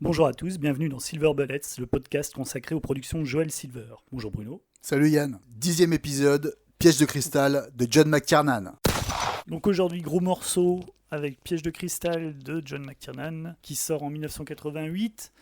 Bonjour à tous, bienvenue dans Silver Bullets, le podcast consacré aux productions de Joel Silver. Bonjour Bruno. Salut Yann, 10e épisode, Piège de cristal de John McTiernan. Donc aujourd'hui, gros morceau avec Piège de cristal de John McTiernan qui sort en 1988.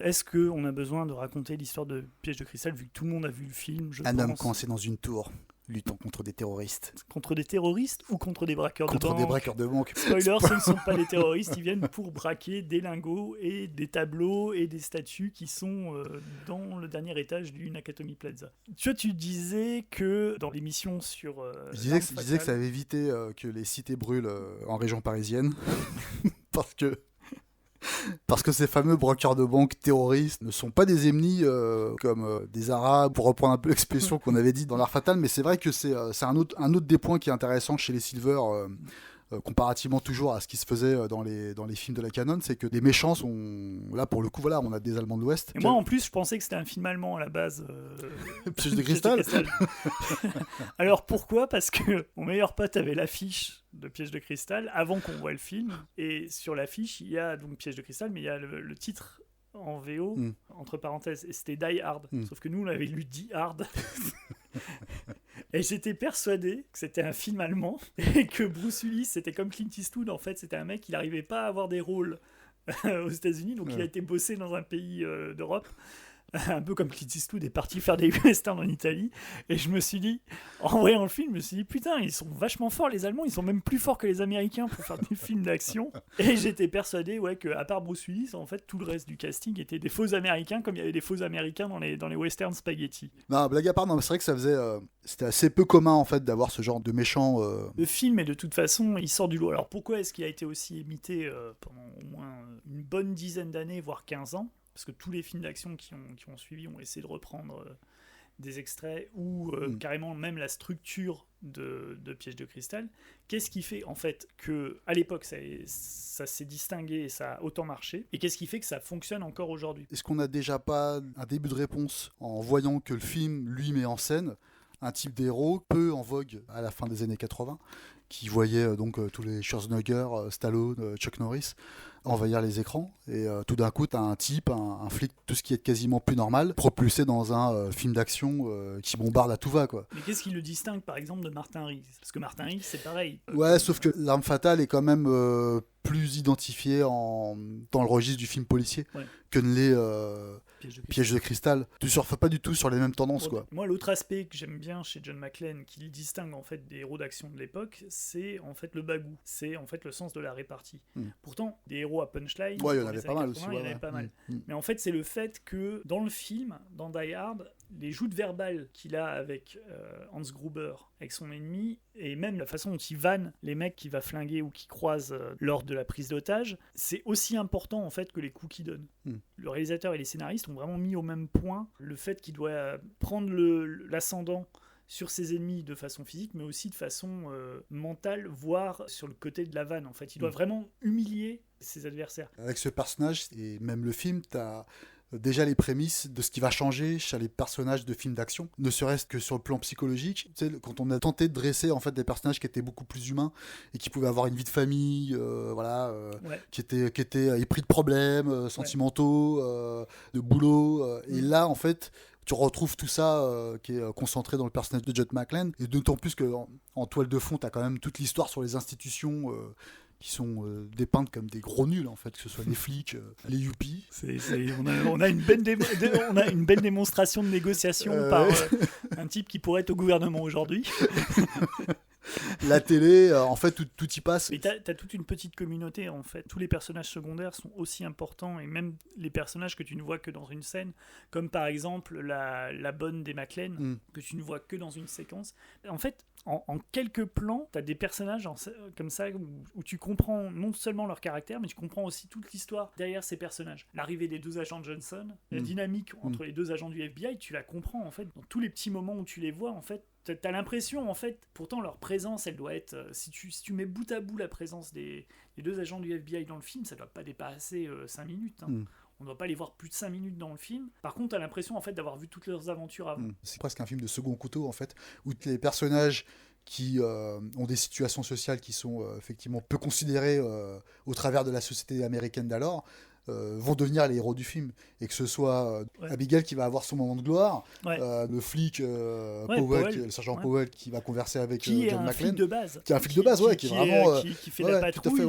Est-ce qu'on a besoin de raconter l'histoire de Piège de cristal vu que tout le monde a vu le film, je pense. Homme coincé dans une tour, luttant contre des terroristes. Contre des terroristes ou contre des braqueurs de banque? Contre des braqueurs de banque. Spoiler, ce ne sont pas des terroristes, ils viennent pour braquer des lingots et des tableaux et des statues qui sont dans le dernier étage du Nakatomi Plaza. Tu disais que dans l'émission sur... Je disais que ça avait évité que les cités brûlent en région parisienne. Parce que ces fameux braqueurs de banque terroristes ne sont pas des ennemis comme des Arabes, pour reprendre un peu l'expression qu'on avait dit dans l'Art Fatal, mais c'est vrai que c'est un autre des points qui est intéressant chez les Silver, comparativement toujours à ce qui se faisait dans les films de la canon, c'est que les méchants sont... Là, pour le coup, voilà, on a des Allemands de l'Ouest. Et moi, en plus, je pensais que c'était un film allemand à la base. Piège de cristal. Alors, pourquoi ? Parce que mon meilleur pote avait l'affiche de Piège de cristal avant qu'on voit le film. Et sur l'affiche, il y a donc Piège de cristal, mais il y a le titre en VO, entre parenthèses. Et c'était Die Hard. Sauf que nous, on avait lu Die Hard. Et j'étais persuadé que c'était un film allemand et que Bruce Willis, c'était comme Clint Eastwood, en fait, c'était un mec qui n'arrivait pas à avoir des rôles aux États-Unis, donc il a été bossé dans un pays d'Europe, un peu comme Clint Eastwood est parti faire des westerns en Italie. Et je me suis dit, en voyant le film, je me suis dit, putain, ils sont vachement forts les Allemands, ils sont même plus forts que les Américains pour faire des films d'action. Et j'étais persuadé qu'à part Bruce Willis, en fait, tout le reste du casting était des faux Américains, comme il y avait des faux Américains dans les westerns spaghetti. Non, blague à part, non, c'est vrai que ça faisait... c'était assez peu commun, en fait, d'avoir ce genre de méchant... Le film, et de toute façon, il sort du lot. Alors pourquoi est-ce qu'il a été aussi imité pendant au moins une bonne dizaine d'années, voire 15 ans ? Parce que tous les films d'action qui ont suivi ont essayé de reprendre des extraits ou carrément même la structure de Piège de cristal. Qu'est-ce qui fait en fait qu'à l'époque ça s'est distingué et ça a autant marché, et qu'est-ce qui fait que ça fonctionne encore aujourd'hui ? Est-ce qu'on n'a déjà pas un début de réponse en voyant que le film lui met en scène un type d'héros peu en vogue à la fin des années 80, qui voyait tous les Schwarzenegger, Stallone, Chuck Norris envahir les écrans, et tout d'un coup t'as un type, un flic, tout ce qui est quasiment plus normal, propulsé dans un film d'action qui bombarde à tout va, quoi. Mais qu'est-ce qui le distingue par exemple de Martin Riggs ? Parce que Martin Riggs c'est pareil. Ouais, sauf que L'Arme Fatale est quand même plus identifié dans le registre du film policier que ne l'est Piège de cristal. Tu surfes pas du tout sur les mêmes tendances, quoi. Moi, l'autre aspect que j'aime bien chez John McClane, qui le distingue en fait des héros d'action de l'époque, c'est en fait le bagou, c'est en fait le sens de la répartie. Pourtant, des héros à punchline, il y en avait pas mal aussi. Il y en avait pas mal. Mais en fait, c'est le fait que dans le film, dans Die Hard, les joutes verbales qu'il a avec Hans Gruber, avec son ennemi, et même la façon dont il vanne les mecs qu'il va flinguer ou qu'il croise lors de la prise d'otage, c'est aussi important en fait que les coups qu'il donne. Le réalisateur et les scénaristes ont vraiment mis au même point le fait qu'il doit prendre l'ascendant sur ses ennemis de façon physique, mais aussi de façon mentale, voire sur le côté de la vanne. En fait, il doit vraiment humilier ses adversaires. Avec ce personnage, et même le film, t'as déjà les prémices de ce qui va changer chez les personnages de films d'action, ne serait-ce que sur le plan psychologique. Tu sais, quand on a tenté de dresser en fait des personnages qui étaient beaucoup plus humains et qui pouvaient avoir une vie de famille, qui étaient épris de problèmes sentimentaux, de boulot, et là en fait tu retrouves tout ça qui est concentré dans le personnage de John McClane, et d'autant plus qu'en toile de fond, tu as quand même toute l'histoire sur les institutions qui sont dépeintes comme des gros nuls, en fait, que ce soit les flics, les yuppies. On a une belle démonstration de négociation par un type qui pourrait être au gouvernement aujourd'hui. La télé, en fait, tout y passe. Et t'as toute une petite communauté, en fait. Tous les personnages secondaires sont aussi importants, et même les personnages que tu ne vois que dans une scène, comme par exemple la bonne des McClane, que tu ne vois que dans une séquence. En fait, en quelques plans, t'as des personnages comme ça où tu comprends non seulement leur caractère, mais tu comprends aussi toute l'histoire derrière ces personnages. L'arrivée des deux agents Johnson, la dynamique entre les deux agents du FBI, tu la comprends, en fait, dans tous les petits moments où tu les vois, en fait. T'as l'impression, en fait, pourtant leur présence, elle doit être... si tu mets bout à bout la présence des deux agents du FBI dans le film, ça doit pas dépasser 5 minutes. On ne doit pas les voir plus de 5 minutes dans le film. Par contre, t'as l'impression, en fait, d'avoir vu toutes leurs aventures avant. C'est presque un film de second couteau, en fait, où les personnages qui ont des situations sociales qui sont effectivement peu considérées au travers de la société américaine d'alors, vont devenir les héros du film. Et que ce soit Abigail qui va avoir son moment de gloire, le flic Powell, le sergent Powell qui va converser avec John McClane. Flic de base. Qui est un flic de base, qui est vraiment... qui fait la patrouille,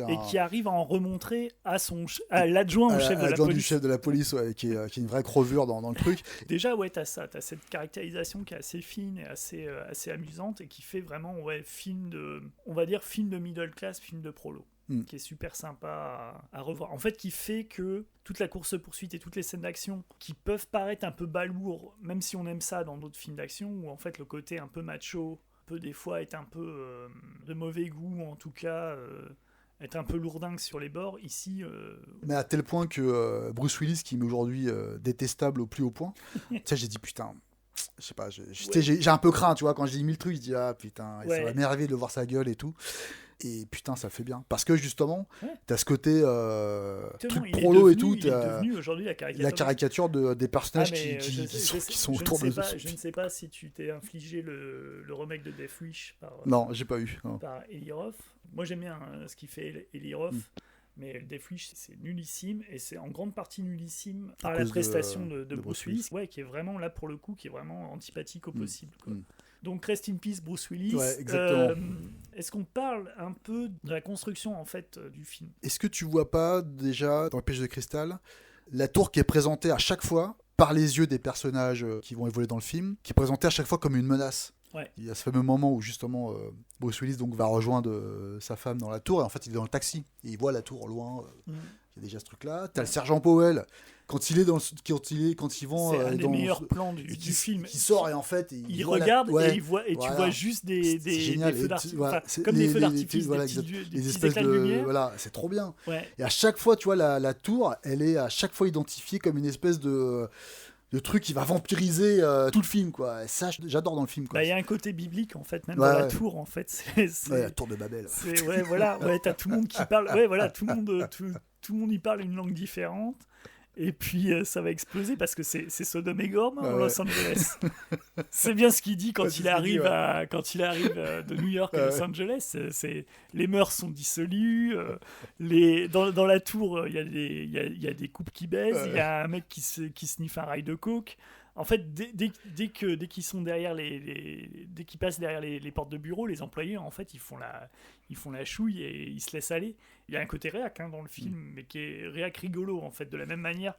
et qui arrive à en remontrer à l'adjoint au chef de la police. Du chef de la police, qui est une vraie crevure dans le truc. Déjà, t'as ça, t'as cette caractérisation qui est assez fine et assez amusante, et qui fait vraiment film de middle class, film de prolo. Qui est super sympa à revoir. En fait, qui fait que toute la course-poursuite et toutes les scènes d'action qui peuvent paraître un peu balourdes, même si on aime ça dans d'autres films d'action, où en fait le côté un peu macho peut des fois être un peu de mauvais goût, ou en tout cas être un peu lourdingue sur les bords, ici... Mais à tel point que Bruce Willis, qui m'est aujourd'hui détestable au plus haut point, j'ai dit putain... Je sais pas, j'ai un peu craint, tu vois, quand j'ai dit 1000 trucs, je dis putain, ça va m'énerver de voir sa gueule et tout. Et putain, ça fait bien. Parce que justement, t'as ce côté truc prolo et tout. Il est devenu aujourd'hui la caricature des personnages qui sont autour de Je ne sais pas si tu t'es infligé le remake de Death Wish par... Non, j'ai pas eu. Par Eli Roth. Moi, j'aime bien ce qu'il fait Eli Roth. Mais Death Wish, c'est nullissime, et c'est en grande partie nullissime par la prestation de Bruce Willis, qui est vraiment là pour le coup, qui est vraiment antipathique au possible. Donc Rest in Peace Bruce Willis. Ouais, exactement. Est-ce qu'on parle un peu de la construction en fait du film ? Est-ce que tu vois pas déjà dans le Piège de cristal la tour qui est présentée à chaque fois par les yeux des personnages qui vont évoluer dans le film, qui est présentée à chaque fois comme une menace? Il y a ce fameux moment où justement Bruce Willis donc va rejoindre sa femme dans la tour, et en fait il est dans le taxi et il voit la tour au loin. Il y a déjà ce truc là. T'as le sergent Powell quand ils vont c'est un des meilleurs plans du film, qui sort, et en fait il regarde et tu vois juste des feux d'artifice, comme des feux d'artifice, des espèces de lumière. C'est trop bien. Et à chaque fois, tu vois, la tour, elle est à chaque fois identifiée comme une espèce de truc qui va vampiriser tout le film, quoi. Et ça, j'adore dans le film, quoi. Il y a un côté biblique, en fait, même dans la tour, en fait. C'est la tour de Babel. T'as tout le monde qui parle. Tout le monde y parle une langue différente. Et puis ça va exploser parce que c'est Sodome et Gomorrhe, Los Angeles. C'est bien ce qu'il dit quand il arrive de New York à Los Angeles. Les mœurs sont dissolues. Dans la tour, il y a des couples qui baisent. Il y a un mec qui sniffe un rail de coke. En fait, dès qu'ils sont derrière dès qu'ils passent derrière les portes de bureau, les employés, en fait, ils font la chouille et ils se laissent aller. Il y a un côté réac dans le film, mais qui est réac rigolo, en fait. De la même manière,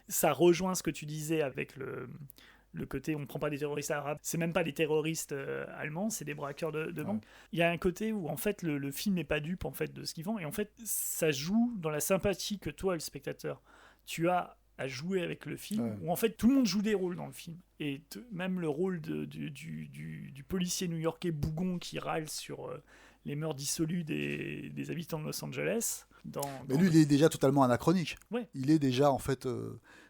ça rejoint ce que tu disais avec le côté, on ne prend pas des terroristes arabes. C'est même pas des terroristes allemands, c'est des braqueurs de banque. Il y a un côté où, en fait, le film n'est pas dupe, en fait, de ce qu'ils vendent. Et en fait, ça joue dans la sympathie que toi, le spectateur, tu as à jouer avec le film, où en fait tout le monde joue des rôles dans le film, et même le rôle du policier new-yorkais bougon qui râle sur les mœurs dissolues des habitants de Los Angeles. Mais lui, il est déjà totalement anachronique. Il est déjà, en fait,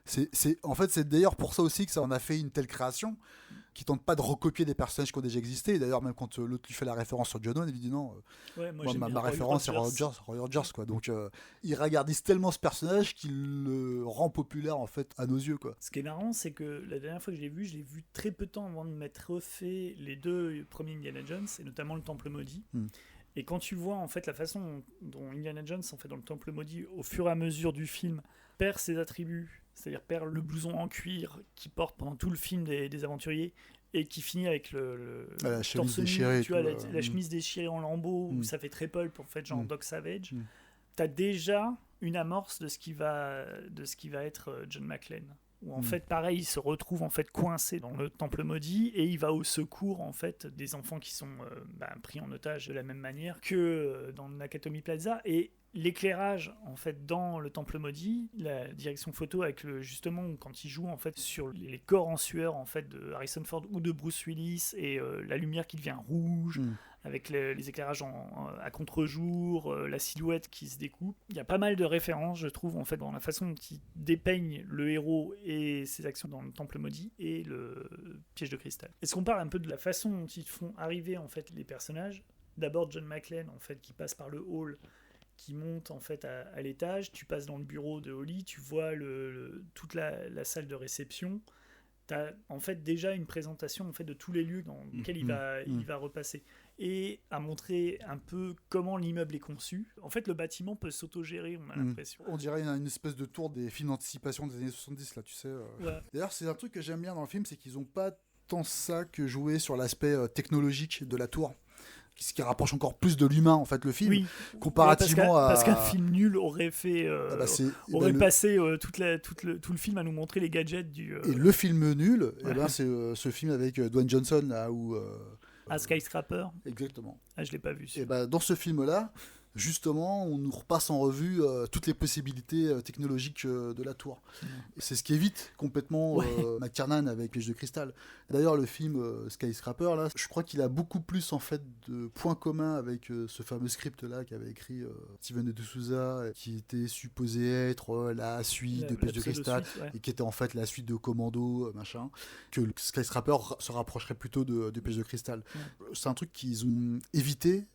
c'est d'ailleurs pour ça aussi que ça en a fait une telle création, qui tente pas de recopier des personnages qui ont déjà existé. Et d'ailleurs, même quand l'autre lui fait la référence sur John Wayne, il lui dit non, ma référence c'est Roy Rogers, quoi. Donc il regardise tellement ce personnage qu'il le rend populaire, en fait, à nos yeux, quoi. Ce qui est marrant, c'est que la dernière fois que je l'ai vu très peu de temps avant de m'être refait les deux premiers Indiana Jones, et notamment le Temple Maudit. Et quand tu vois en fait la façon dont Indiana Jones, en fait, dans le Temple Maudit, au fur et à mesure du film, perd ses attributs, c'est-à-dire perd le blouson en cuir qu'il porte pendant tout le film des aventuriers, et qui finit avec le torse nu, tu vois, la chemise déchirée en lambeaux, où ça fait très pulp, en fait, genre Doc Savage. T'as déjà une amorce de ce qui va être John McClane. Où en fait, pareil, il se retrouve en fait coincé dans le Temple Maudit, et il va au secours en fait des enfants qui sont pris en otage de la même manière que dans Nakatomi Plaza. Et l'éclairage en fait dans le Temple Maudit, la direction photo avec justement quand il joue en fait sur les corps en sueur en fait de Harrison Ford ou de Bruce Willis, et la lumière qui devient rouge. Avec les éclairages à contre-jour, la silhouette qui se découpe. Il y a pas mal de références, je trouve, en fait, dans la façon dont il dépeigne le héros et ses actions dans le Temple Maudit et le Piège de cristal. Est-ce qu'on parle un peu de la façon dont ils font arriver en fait les personnages ? D'abord John McClane, en fait, qui passe par le hall, qui monte en fait à l'étage. Tu passes dans le bureau de Holly, tu vois toute la salle de réception. T'as en fait déjà une présentation en fait de tous les lieux dans lesquels il va repasser. et à montrer un peu comment l'immeuble est conçu. En fait, le bâtiment peut s'autogérer, on a l'impression. On dirait une espèce de tour des films d'anticipation des années 70, là, tu sais. Ouais. D'ailleurs, c'est un truc que j'aime bien dans le film, c'est qu'ils n'ont pas tant ça que jouer sur l'aspect technologique de la tour. Ce qui rapproche encore plus de l'humain, en fait, le film, Oui, comparativement parce qu'un film nul aurait fait, passé tout le film à nous montrer les gadgets du. Et le film nul, c'est ce film avec Dwayne Johnson là où. Skyscraper. Exactement. Ah, je l'ai pas vu. Et dans ce film-là, justement, on nous repasse en revue toutes les possibilités technologiques de la tour. Et c'est ce qui évite complètement McTiernan avec Piège de cristal. D'ailleurs, le film Skyscraper, là, je crois qu'il a beaucoup plus en fait de points communs avec ce fameux script-là qu'avait écrit Steven de Souza, qui était supposé être la suite de Piège de cristal, et qui était en fait la suite de Commando, machin, que le Skyscraper se rapprocherait plutôt de Piège de cristal. C'est un truc qu'ils ont évité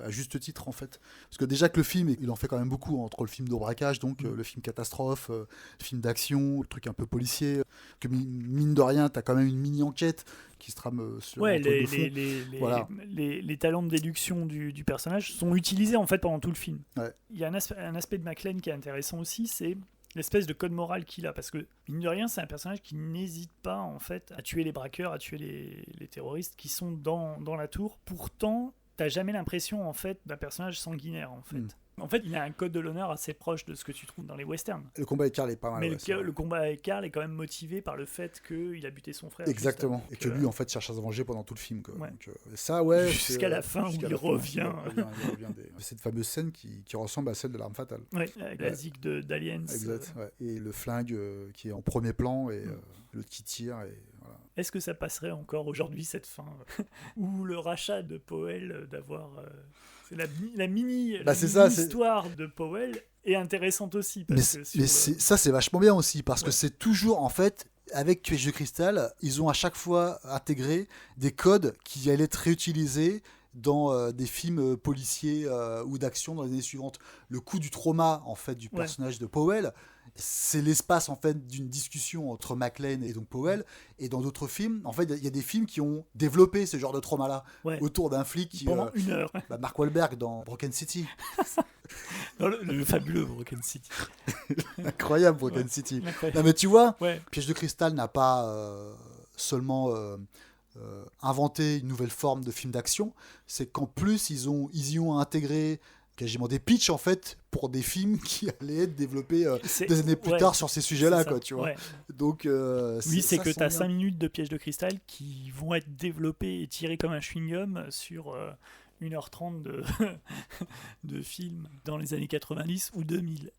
à juste titre en fait, parce que déjà que le film il en fait quand même beaucoup, entre le film de braquage, donc le film catastrophe, le film d'action, le truc un peu policier, que mine de rien t'as quand même une mini enquête qui se trame sur les talents de déduction du personnage sont utilisés en fait pendant tout le film. Il y a un aspect de McClane qui est intéressant aussi, c'est l'espèce de code moral qu'il a, parce que mine de rien c'est un personnage qui n'hésite pas en fait à tuer les braqueurs, à tuer les terroristes qui sont dans la tour. Pourtant t'as jamais l'impression en fait d'un personnage sanguinaire en fait. En fait, il a un code de l'honneur assez proche de ce que tu trouves dans les westerns. Le combat avec Carl est pas mal. Mais le combat avec Carl est quand même motivé par le fait qu'il a buté son frère. Exactement. Et que lui, en fait, cherche à se venger pendant tout le film. Quoi. Ouais. Donc, ça, jusqu'à la fin où il revient. Cette fameuse scène qui ressemble à celle de L'Arme Fatale. Oui, avec la zig d'Aliens. Exact. Et le flingue qui est en premier plan et l'autre qui tire. Et voilà. Est-ce que ça passerait encore aujourd'hui, cette fin ou le rachat de Powell d'avoir... C'est la mini histoire de Powell est intéressante aussi. Ça, c'est vachement bien aussi, parce que c'est toujours, en fait, avec Piège de cristal, ils ont à chaque fois intégré des codes qui allaient être réutilisés dans des films policiers ou d'action dans les années suivantes. Le coup du trauma, en fait, du personnage de Powell, c'est l'espace en fait d'une discussion entre McClane et donc Powell. Et dans d'autres films, en fait, il y a des films qui ont développé ce genre de trauma-là autour d'un flic qui, pendant une heure. Mark Wahlberg dans Broken City. Dans le fabuleux Broken City. Incroyable Broken City. Incroyable. Non mais tu vois, Piège de cristal n'a pas seulement inventé une nouvelle forme de film d'action, c'est qu'en plus ils y ont intégré quasiment des pitchs en fait pour des films qui allaient être développés des années plus tard sur ces sujets-là, quoi, tu vois. Donc c'est que tu as 5 minutes de Piège de cristal qui vont être développés et tirés comme un chewing-gum sur 1h30 de film dans les années 90 ou 2000.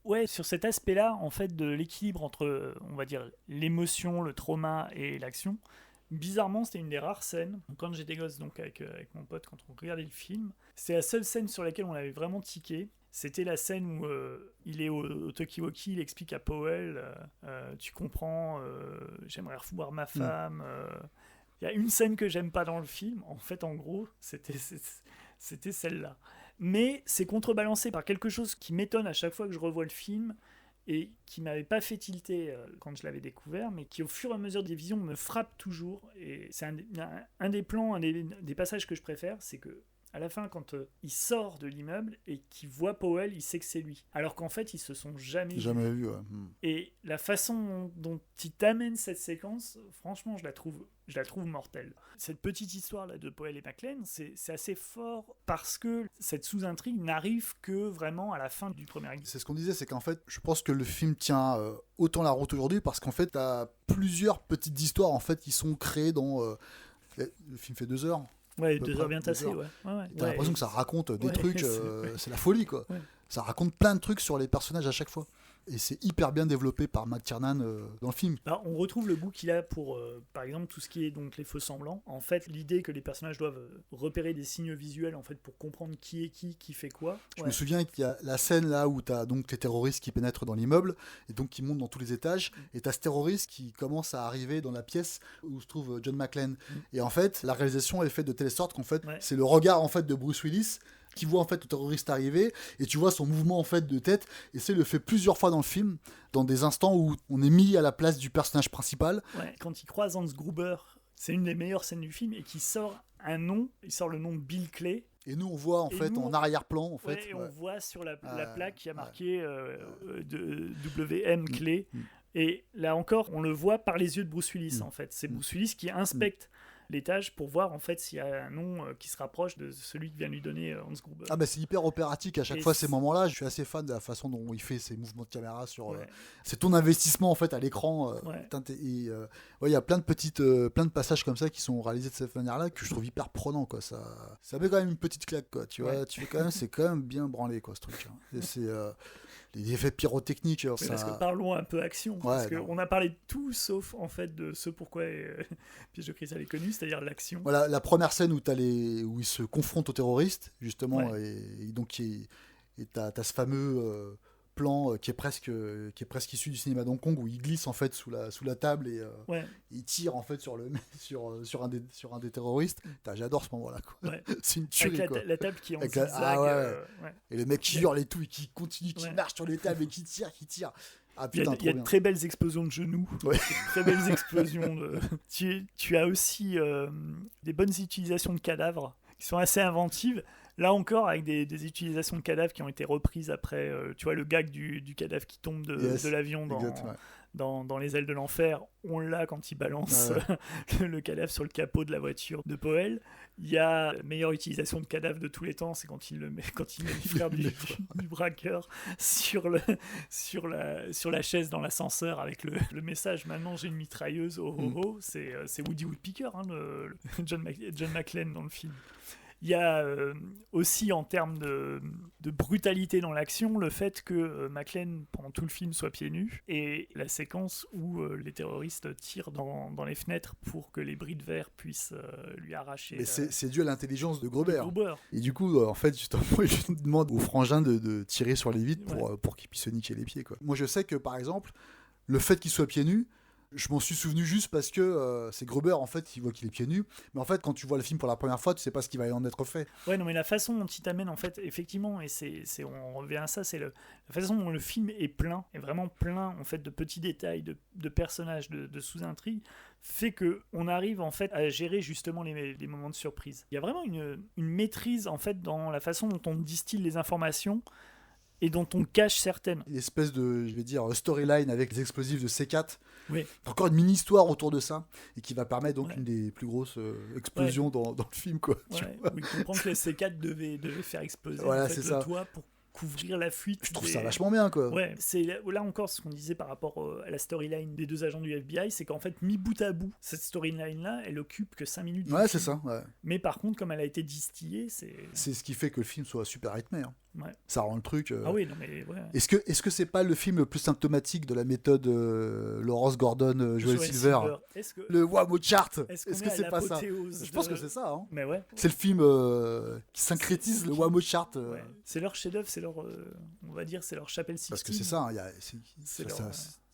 Ouais, sur cet aspect-là, en fait, de l'équilibre entre, on va dire, l'émotion, le trauma et l'action, bizarrement, c'était une des rares scènes. Quand j'étais gosse, donc avec mon pote, quand on regardait le film, c'est la seule scène sur laquelle on avait vraiment tiqué. C'était la scène où il est au talkie-walkie, il explique à Powell, tu comprends, j'aimerais revoir ma femme. Il y a une scène que j'aime pas dans le film. En fait, en gros, c'était celle-là. Mais c'est contrebalancé par quelque chose qui m'étonne à chaque fois que je revois le film et qui m'avait pas fait tilter quand je l'avais découvert, mais qui au fur et à mesure des visions me frappe toujours. Et c'est un des plans, un des passages que je préfère, c'est que à la fin, quand il sort de l'immeuble et qu'il voit Powell, il sait que c'est lui. Alors qu'en fait, ils se sont jamais vus. Et la façon dont il t'amène cette séquence, franchement, je la trouve mortelle. Cette petite histoire-là de Powell et McClane, c'est assez fort parce que cette sous-intrigue n'arrive que vraiment à la fin du premier acte. C'est ce qu'on disait, c'est qu'en fait, je pense que le film tient autant la route aujourd'hui parce qu'en fait, t'as plusieurs petites histoires en fait qui sont créées dans... le film fait 2 heures. Ouais, 2 heures bien tassées, T'as l'impression que ça raconte des trucs, c'est la folie, quoi. Ça raconte plein de trucs sur les personnages à chaque fois. Et c'est hyper bien développé par McTiernan dans le film. Alors, on retrouve le goût qu'il a pour, par exemple, tout ce qui est donc les faux semblants. En fait, l'idée que les personnages doivent repérer des signes visuels en fait, pour comprendre qui est qui fait quoi. Je me souviens qu'il y a la scène là où tu as donc les terroristes qui pénètrent dans l'immeuble et donc qui montent dans tous les étages. Et tu as ce terroriste qui commence à arriver dans la pièce où se trouve John McClane. Et en fait, la réalisation est faite de telle sorte qu'en fait, c'est le regard en fait, de Bruce Willis qui voit en fait le terroriste arriver et tu vois son mouvement en fait de tête et c'est le fait plusieurs fois dans le film dans des instants où on est mis à la place du personnage principal. Quand il croise Hans Gruber C'est une des meilleures scènes du film et qui sort il sort le nom de Bill Clay. Et nous, on voit en arrière-plan, en fait. Et on voit sur la plaque qui a marqué de WM Clay. Et là encore, on le voit par les yeux de Bruce Willis, en fait. C'est Bruce Willis qui inspecte l'étage pour voir en fait s'il y a un nom qui se rapproche de celui que vient lui donner Hans Gruber. Ah bah c'est hyper opératique à chaque fois ces moments-là. Je suis assez fan de la façon dont il fait ses mouvements de caméra sur. C'est ton investissement en fait à l'écran. Il y a plein de passages comme ça qui sont réalisés de cette manière-là que je trouve hyper prenant quoi. Ça met quand même une petite claque quoi. Tu vois, tu fais quand même c'est quand même bien branlé quoi ce truc. Et c'est les effets pyrotechniques. Parce que parlons un peu action. Parce qu'on a parlé de tout sauf en fait de ce pourquoi Piège de Cristal est connu, c'est-à-dire l'action. Voilà, la première scène où ils se confrontent aux terroristes, justement, et donc t'as ce fameux plan qui est presque issu du cinéma d'Hong Kong où il glisse en fait sous la table et il tire en fait sur un des terroristes. J'adore ce moment-là quoi. C'est une tuerie avec quoi. La table qui est en zigzag. Et le mec qui hurle et tout et qui continue, qui marche sur les tables et qui tire. Ah, putain, il y a de très belles explosions de genoux, très belles explosions tu as aussi des bonnes utilisations de cadavres qui sont assez inventives. Là encore, avec des utilisations de cadavres qui ont été reprises après, tu vois, le gag du cadavre qui tombe de l'avion dans les ailes de l'enfer, on l'a quand il balance le cadavre sur le capot de la voiture de Powell. Il y a la meilleure utilisation de cadavre de tous les temps, c'est quand il met le frère du braqueur sur la chaise dans l'ascenseur avec le message « Maintenant j'ai une mitrailleuse, oh oh oh ». C'est Woody Woodpecker, le John McClane dans le film. Il y a aussi en termes de brutalité dans l'action le fait que McClane pendant tout le film soit pieds nus et la séquence où les terroristes tirent dans les fenêtres pour que les bris de verre puissent lui arracher. Mais c'est dû à l'intelligence de Gruber. Et du coup en fait justement je demande au frangin de tirer sur les vitres pour qu'il puisse se niquer les pieds quoi. Moi je sais que par exemple le fait qu'il soit pieds nus, je m'en suis souvenu juste parce que c'est Gruber en fait il voit qu'il est pieds nus, mais en fait quand tu vois le film pour la première fois tu sais pas ce qui va en être fait. Ouais non mais la façon dont il t'amène en fait effectivement, et on revient à ça, c'est la façon dont le film est vraiment plein en fait de petits détails, de personnages, de sous-intrigues, fait que on arrive en fait à gérer justement les moments de surprise. Il y a vraiment une maîtrise en fait dans la façon dont on distille les informations et dont on cache certaines. Une espèce de, je vais dire, storyline avec les explosifs de C4. Oui. Encore une mini-histoire autour de ça, et qui va permettre donc une des plus grosses explosions dans le film. Quoi, oui, tu comprends que les C4 devaient faire exploser le toit pour couvrir la fuite. Je trouve ça vachement bien, quoi. Ouais, c'est là encore ce qu'on disait par rapport à la storyline des deux agents du FBI, c'est qu'en fait, mis bout à bout, cette storyline-là, elle occupe que 5 minutes. Ouais, c'est ça. Ouais. Mais par contre, comme elle a été distillée, c'est ce qui fait que le film soit super rythmé. Hein. Ouais. Ça rend le truc. Ah oui, non mais ouais. Est-ce que c'est pas le film le plus symptomatique de la méthode Lawrence Gordon, Joel Silver le Whammo Chart. Est-ce que c'est pas ça? Je pense que c'est ça. Hein. Mais ouais. C'est le film qui syncrétise le Whammo Chart. Ouais. C'est leur chef-d'œuvre, c'est leur, on va dire, c'est leur chapelle Sixtine. Parce que c'est ça.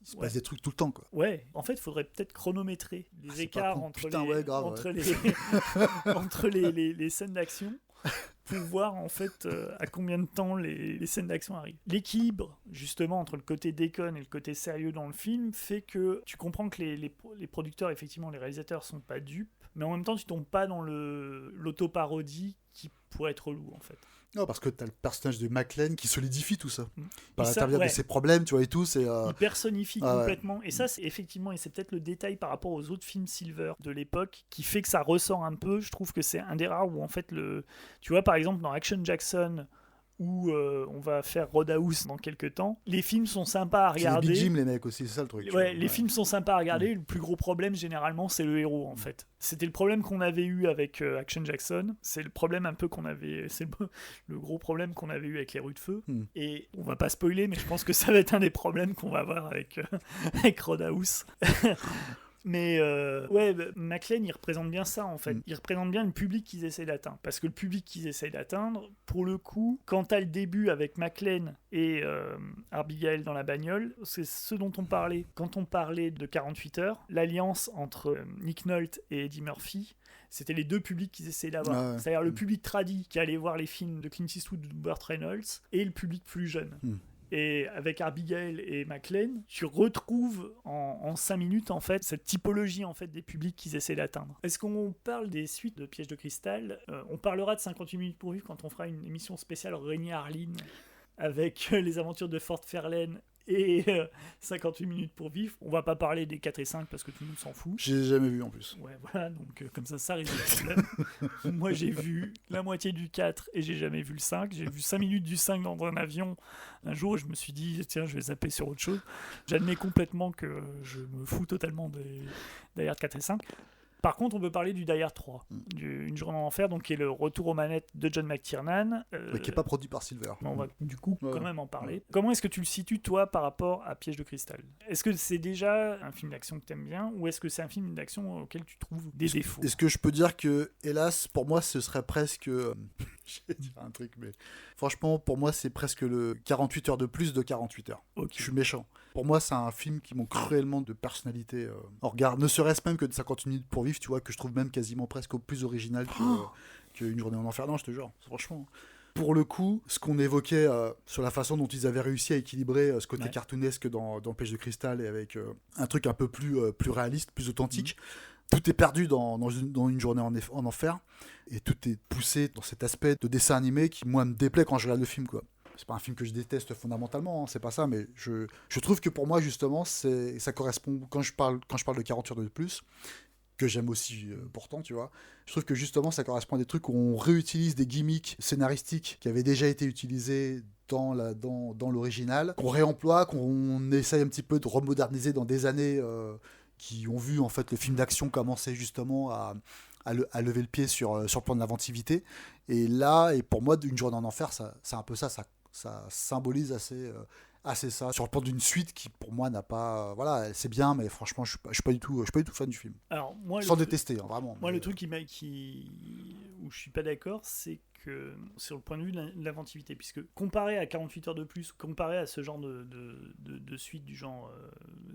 Il se passe des trucs tout le temps, quoi. Ouais. En fait, il faudrait peut-être chronométrer les écarts entre les scènes d'action. Pour voir en fait à combien de temps les scènes d'action arrivent. L'équilibre justement entre le côté déconne et le côté sérieux dans le film fait que tu comprends que les producteurs, effectivement les réalisateurs sont pas dupes, mais en même temps tu tombes pas dans l'autoparodie qui pourrait être relou en fait. Non, parce que t'as le personnage de McClane qui solidifie tout ça. Par l'intermédiaire de ses problèmes, tu vois, et tout. Il personnifie complètement. Et ça, c'est effectivement, et c'est peut-être le détail par rapport aux autres films Silver de l'époque qui fait que ça ressort un peu. Je trouve que c'est un des rares où, en fait, tu vois, par exemple, dans Action Jackson, où on va faire Roadhouse dans quelques temps. Les films sont sympas à regarder. C'est Big Jim, les mecs aussi, c'est ça le truc. Les films sont sympas à regarder. Le plus gros problème, généralement, c'est le héros, en fait. C'était le problème qu'on avait eu avec Action Jackson. C'est le problème un peu qu'on avait... C'est le gros problème qu'on avait eu avec Les Rues de Feu. Et on va pas spoiler, mais je pense que ça va être un des problèmes qu'on va avoir avec Roadhouse. Mais McClane, il représente bien ça, en fait. Il représente bien le public qu'ils essaient d'atteindre. Parce que le public qu'ils essaient d'atteindre, pour le coup, quand t'as le début avec McClane et Abigail dans la bagnole, c'est ce dont on parlait. Quand on parlait de 48 heures, l'alliance entre Nick Nolte et Eddie Murphy, c'était les deux publics qu'ils essayaient d'avoir. C'est-à-dire le public tradi qui allait voir les films de Clint Eastwood ou de Burt Reynolds et le public plus jeune. Et avec Abigail et McLean, tu retrouves en 5 minutes en fait cette typologie en fait des publics qu'ils essaient d'atteindre. Est-ce qu'on parle des suites de Piège de cristal? On parlera de 58 minutes pour vivre quand on fera une émission spéciale Rémi Harlin avec les aventures de Ford Fairlane et 58 minutes pour vivre. On va pas parler des 4 et 5 parce que tout le monde s'en fout. J'ai jamais vu en plus. Ouais, voilà, donc comme ça résout le problème. Moi, j'ai vu la moitié du 4 et j'ai jamais vu le 5. J'ai vu 5 minutes du 5 dans un avion un jour et je me suis dit, tiens, je vais zapper sur autre chose. J'admets complètement que je me fous totalement des Die Hard 4 et 5. Par contre, on peut parler du Die Hard 3, Une journée en enfer, donc qui est le retour aux manettes de John McTiernan. Mais qui n'est pas produit par Silver. On va du coup quand même en parler. Comment est-ce que tu le situes, toi, par rapport à Piège de cristal? Est-ce que c'est déjà un film d'action que tu aimes bien, ou est-ce que c'est un film d'action auquel tu trouves des défauts? Est-ce que je peux dire que, hélas, pour moi, ce serait presque... je vais dire un truc, mais... Franchement, pour moi, c'est presque le 48 heures de plus de 48 heures. Okay. Je suis méchant. Pour moi, c'est un film qui manque cruellement de personnalité. En regard, ne serait-ce même que de 50 minutes pour vivre, tu vois, que je trouve même quasiment presque plus original qu'Une journée en enfer. Non, je te jure, franchement. Pour le coup, ce qu'on évoquait sur la façon dont ils avaient réussi à équilibrer ce côté cartoonesque dans Piège de cristal et avec un truc un peu plus réaliste, plus authentique, tout est perdu dans Une journée en enfer et tout est poussé dans cet aspect de dessin animé qui, moi, me déplaît quand je regarde le film, quoi. C'est pas un film que je déteste fondamentalement, hein, c'est pas ça, mais je trouve que pour moi, justement, ça correspond, quand je parle de 40 heures de plus, que j'aime aussi pourtant, tu vois, je trouve que justement ça correspond à des trucs où on réutilise des gimmicks scénaristiques qui avaient déjà été utilisés dans l'original, qu'on réemploie, qu'on essaye un petit peu de remoderniser dans des années qui ont vu en fait le film d'action commencer justement à lever le pied sur le plan de l'inventivité. Et là, et pour moi, Une journée en enfer, c'est un peu ça symbolise assez ça, sur le plan d'une suite qui pour moi n'a pas... voilà, c'est bien, mais franchement je suis pas du tout fan du film. Alors, moi, sans détester, hein, vraiment. Moi, le truc où je suis pas d'accord, c'est que sur le point de vue de l'inventivité, puisque comparé à 48 heures de plus, comparé à ce genre de suite du genre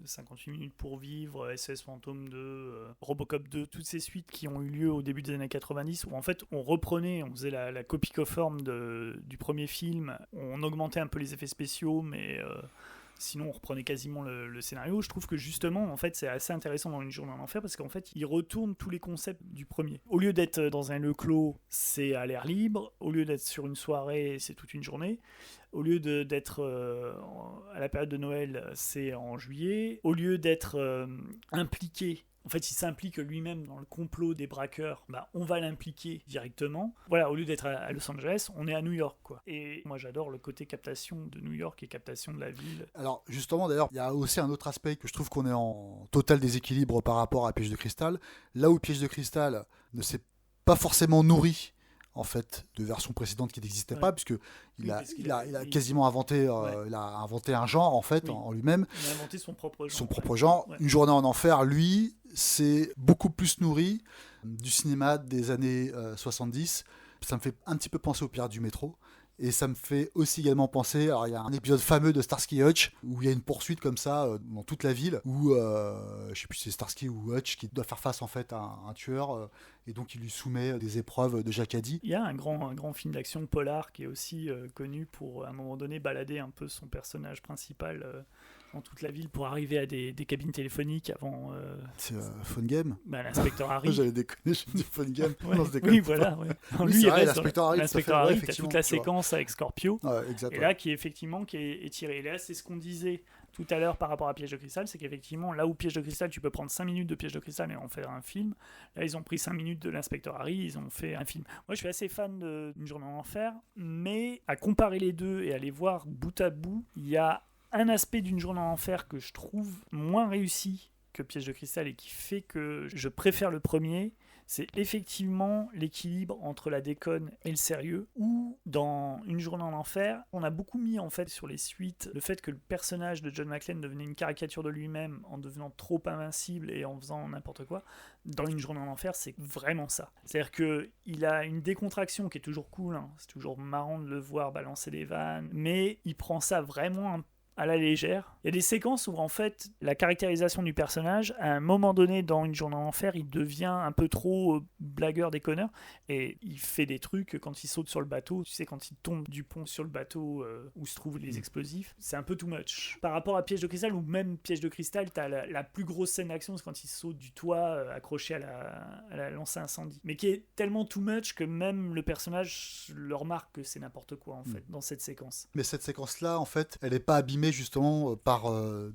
58 minutes pour vivre, SS Phantom 2, Robocop 2, toutes ces suites qui ont eu lieu au début des années 90, où en fait on faisait la copie conforme du premier film, on augmentait un peu les effets spéciaux, mais sinon on reprenait quasiment le scénario. Je trouve que justement en fait c'est assez intéressant dans Une journée en enfer parce qu'en fait il retourne tous les concepts du premier. Au lieu d'être dans un lieu clos, c'est à l'air libre. Au lieu d'être sur une soirée, c'est toute une journée. Au lieu d'être à la période de Noël, c'est en juillet. Au lieu d'être impliqué, en fait, il s'implique lui-même dans le complot des braqueurs, on va l'impliquer directement. Voilà, au lieu d'être à Los Angeles, on est à New York, quoi. Et moi, j'adore le côté captation de New York et captation de la ville. Alors, justement, d'ailleurs, il y a aussi un autre aspect que je trouve qu'on est en total déséquilibre par rapport à Piège de cristal. Là où Piège de cristal ne s'est pas forcément nourri en fait de versions précédentes qui n'existaient pas, puisque il a quasiment inventé il a inventé un genre en fait en lui-même. Il a inventé son propre genre. Une journée en enfer, lui, c'est beaucoup plus nourri du cinéma des années 70. Ça me fait un petit peu penser aux Pirates du métro. Et ça me fait aussi également penser, alors il y a un épisode fameux de Starsky Hutch où il y a une poursuite comme ça dans toute la ville où je sais plus si c'est Starsky ou Hutch qui doit faire face en fait à un tueur et donc il lui soumet des épreuves de Jacadi. Il y a un grand film d'action polar qui est aussi connu pour à un moment donné balader un peu son personnage principal dans toute la ville pour arriver à des cabines téléphoniques avant... c'est Phone Game. L'inspecteur Harry. J'avais déconné, j'ai dit Phone Game. Non, oui, voilà. Ouais. Oui, lui, il reste l'inspecteur Harry. L'inspecteur Harry, tu as toute la séquence avec Scorpio. Exact, et là, qui est tiré. Et là, c'est ce qu'on disait tout à l'heure par rapport à Piège de cristal, c'est qu'effectivement, là où Piège de cristal, tu peux prendre 5 minutes de Piège de cristal et en faire un film. Là, ils ont pris 5 minutes de l'inspecteur Harry, ils ont fait un film. Moi, je suis assez fan d'Une journée en enfer, mais à comparer les deux et à les voir bout à bout, il y a un aspect d'Une journée en enfer que je trouve moins réussi que Piège de cristal et qui fait que je préfère le premier, c'est effectivement l'équilibre entre la déconne et le sérieux, où dans Une journée en enfer, on a beaucoup mis en fait sur les suites le fait que le personnage de John McClane devenait une caricature de lui-même en devenant trop invincible et en faisant n'importe quoi. Dans Une journée en enfer, c'est vraiment ça. C'est-à-dire qu'il a une décontraction qui est toujours cool, hein. C'est toujours marrant de le voir balancer des vannes, mais il prend ça vraiment à la légère. Il y a des séquences où en fait la caractérisation du personnage, à un moment donné dans Une journée en enfer, il devient un peu trop blagueur, déconneur, et il fait des trucs quand il saute sur le bateau, tu sais, quand il tombe du pont sur le bateau où se trouvent les explosifs, c'est un peu too much. Par rapport à Piège de cristal, ou même Piège de cristal, t'as la plus grosse scène d'action, c'est quand il saute du toit accroché à la lance à incendie, mais qui est tellement too much que même le personnage le remarque que c'est n'importe quoi en fait dans cette séquence. Mais cette séquence-là, en fait, elle n'est pas abîmée justement par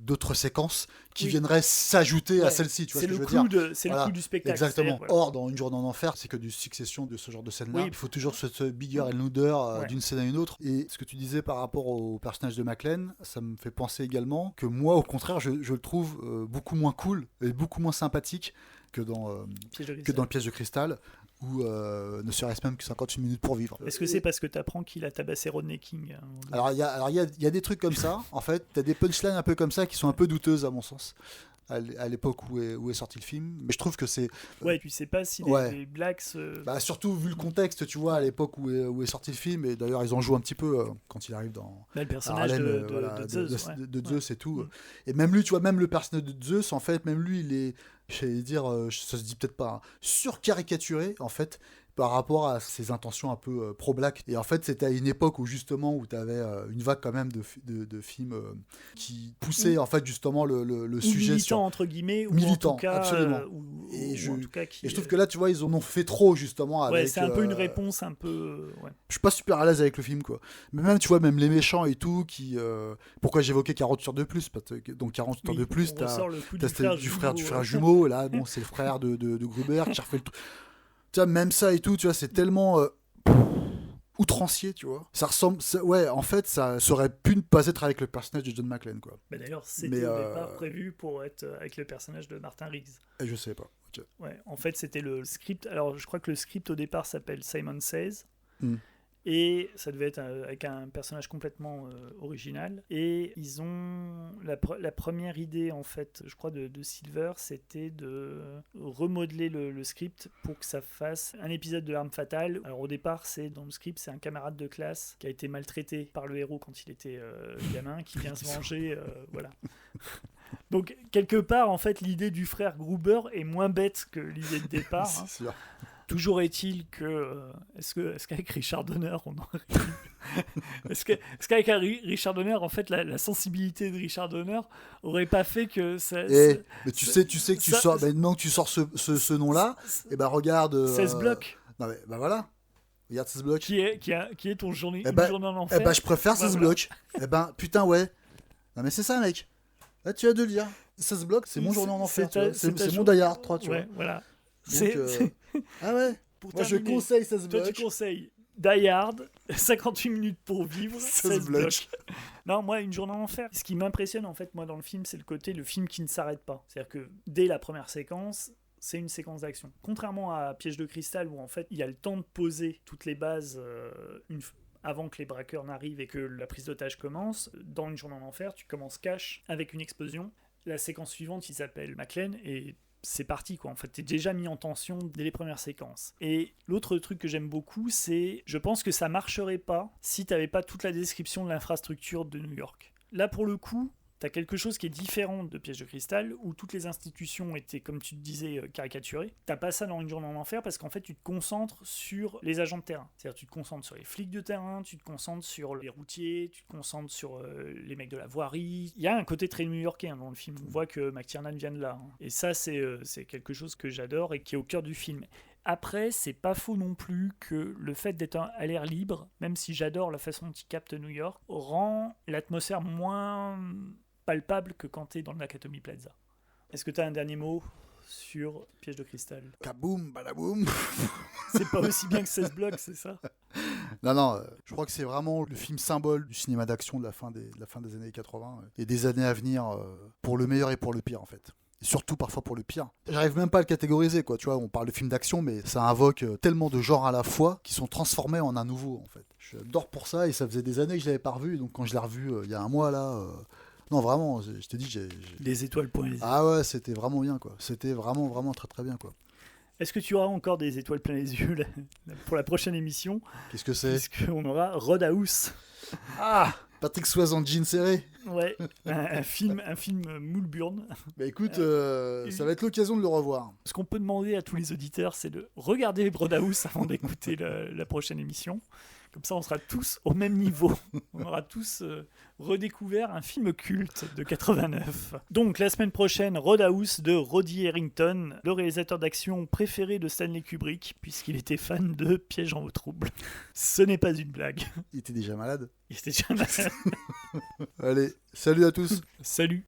d'autres séquences qui viendraient s'ajouter à celle-ci. Tu vois ce que je veux dire ? C'est le clou du spectacle. Exactement. Or, dans Une journée en enfer, c'est que du succession de ce genre de scène-là. Il faut toujours se bigger and louder d'une scène à une autre. Et ce que tu disais par rapport au personnage de McClane, ça me fait penser également que moi, au contraire, je le trouve beaucoup moins cool et beaucoup moins sympathique que dans le Piège de cristal, ou ne serait-ce même que 58 minutes pour vivre. Est-ce que c'est parce que tu apprends qu'il a tabassé Rodney King Alors il y a des trucs comme ça, en fait, tu as des punchlines un peu comme ça qui sont un peu douteuses à mon sens, à l'époque où est sorti le film, mais je trouve que c'est... Ouais, tu sais pas si les Blacks... Bah, surtout vu le contexte, tu vois, à l'époque où est sorti le film, et d'ailleurs ils en jouent un petit peu quand il arrive dans... le personnage de Zeus et tout. Et même lui, tu vois, même le personnage de Zeus, en fait, même lui, il est... J'allais dire, ça se dit peut-être pas, surcaricaturé en fait par rapport à ses intentions un peu pro-black. Et en fait, c'était à une époque où justement où tu avais une vague quand même de films qui poussaient en fait justement le sujet militant entre guillemets, ou militant, en tout cas, absolument. Et je trouve que là, tu vois, ils en ont fait trop justement avec. C'est un peu une réponse un peu. Je suis pas super à l'aise avec le film quoi. Mais même tu vois, même les méchants et tout qui. Pourquoi j'évoquais 40 sur 2 plus, parce que donc 40 sur 2 plus, t'as du frère jumeau. Là, bon, c'est le frère de Gruber qui a refait le truc. Tu vois, même ça et tout, tu vois, c'est tellement outrancier, tu vois. Ça ressemble, en fait, ça aurait pu ne pas être avec le personnage de John McClane, quoi. Mais d'ailleurs, c'était au départ prévu pour être avec le personnage de Martin Riggs. Et je sais pas. Okay. Ouais, en fait, c'était le script. Alors, je crois que le script au départ s'appelle Simon Says. Et ça devait être avec un personnage complètement original. Et ils ont... La première idée, en fait, je crois, de Silver, c'était de remodeler le script pour que ça fasse un épisode de L'Arme Fatale. Alors au départ, dans le script, c'est un camarade de classe qui a été maltraité par le héros quand il était gamin, qui vient se venger, voilà. Donc, quelque part, en fait, l'idée du frère Gruber est moins bête que l'idée de départ. C'est sûr. Toujours est-il que... Est-ce qu'avec Richard Donner, on aurait... est-ce qu'avec Richard Donner, en fait, la sensibilité de Richard Donner aurait pas fait que ça... mais tu sais que tu sors... Maintenant que tu sors ce nom-là, et ben regarde... 16 blocs. Non mais voilà. Regarde 16 blocs. Qui est ton journée en enfer. Eh ben je préfère 16 blocs. Eh ben putain ouais. Non mais c'est ça mec. Là tu as de le dire. 16 blocs, c'est mon journée en enfer. C'est mon Die Hard 3, tu vois. Voilà. Donc, ah ouais. Moi je conseille 16 blocs. Toi tu conseilles Die Hard, 58 minutes pour vivre, 16 blocs. Non, moi, Une journée en enfer. Ce qui m'impressionne en fait, moi, dans le film, c'est le film qui ne s'arrête pas. C'est-à-dire que dès la première séquence, c'est une séquence d'action. Contrairement à Piège de cristal, où en fait, il y a le temps de poser toutes les bases avant que les braqueurs n'arrivent et que la prise d'otage commence. Dans Une journée en enfer, tu commences cash avec une explosion. La séquence suivante, il s'appelle McClane, et c'est parti quoi. En fait, t'es déjà mis en tension dès les premières séquences. Et l'autre truc que j'aime beaucoup, c'est, je pense que ça marcherait pas si t'avais pas toute la description de l'infrastructure de New York. Là, pour le coup, t'as quelque chose qui est différent de Piège de cristal, où toutes les institutions étaient, comme tu te disais, caricaturées. T'as pas ça dans Une journée en enfer, parce qu'en fait, tu te concentres sur les agents de terrain. C'est-à-dire, tu te concentres sur les flics de terrain, tu te concentres sur les routiers, tu te concentres sur les mecs de la voirie. Il y a un côté très new-yorkais dans le film. On voit que McTiernan vient de là. Et ça, c'est quelque chose que j'adore et qui est au cœur du film. Après, c'est pas faux non plus que le fait d'être à l'air libre, même si j'adore la façon dont il capte New York, rend l'atmosphère moins palpable que quand t'es dans le Nakatomi Plaza. Est-ce que t'as un dernier mot sur Piège de cristal? Kaboum, badaboum. C'est pas aussi bien que 16 blocs, c'est ça? Non, je crois que c'est vraiment le film symbole du cinéma d'action de la fin des années 80 et des années à venir, pour le meilleur et pour le pire en fait. Et surtout parfois pour le pire. J'arrive même pas à le catégoriser, quoi. Tu vois, on parle de film d'action, mais ça invoque tellement de genres à la fois qui sont transformés en un nouveau en fait. J'adore pour ça, et ça faisait des années que je l'avais pas revu, donc quand je l'ai revu il y a un mois là... Non, vraiment, je te dis, Les étoiles plein les yeux. Ah ouais, c'était vraiment bien, quoi. C'était vraiment, vraiment très, très bien, quoi. Est-ce que tu auras encore des étoiles plein les yeux pour la prochaine émission? Qu'est-ce que c'est? Puisqu'on aura Roadhouse. Ah Patrick Swayze en jean serré. Ouais, un film moule burn. Bah écoute, ça va être l'occasion de le revoir. Ce qu'on peut demander à tous les auditeurs, c'est de regarder Broadhouse avant d'écouter la prochaine émission. Comme ça, on sera tous au même niveau. On aura tous redécouvert un film culte de 89. Donc, la semaine prochaine, Roadhouse de Roddy Harrington, le réalisateur d'action préféré de Stanley Kubrick, puisqu'il était fan de Piège en eau trouble. Ce n'est pas une blague. Il était déjà malade. Il était déjà malade. Allez, salut à tous. Salut.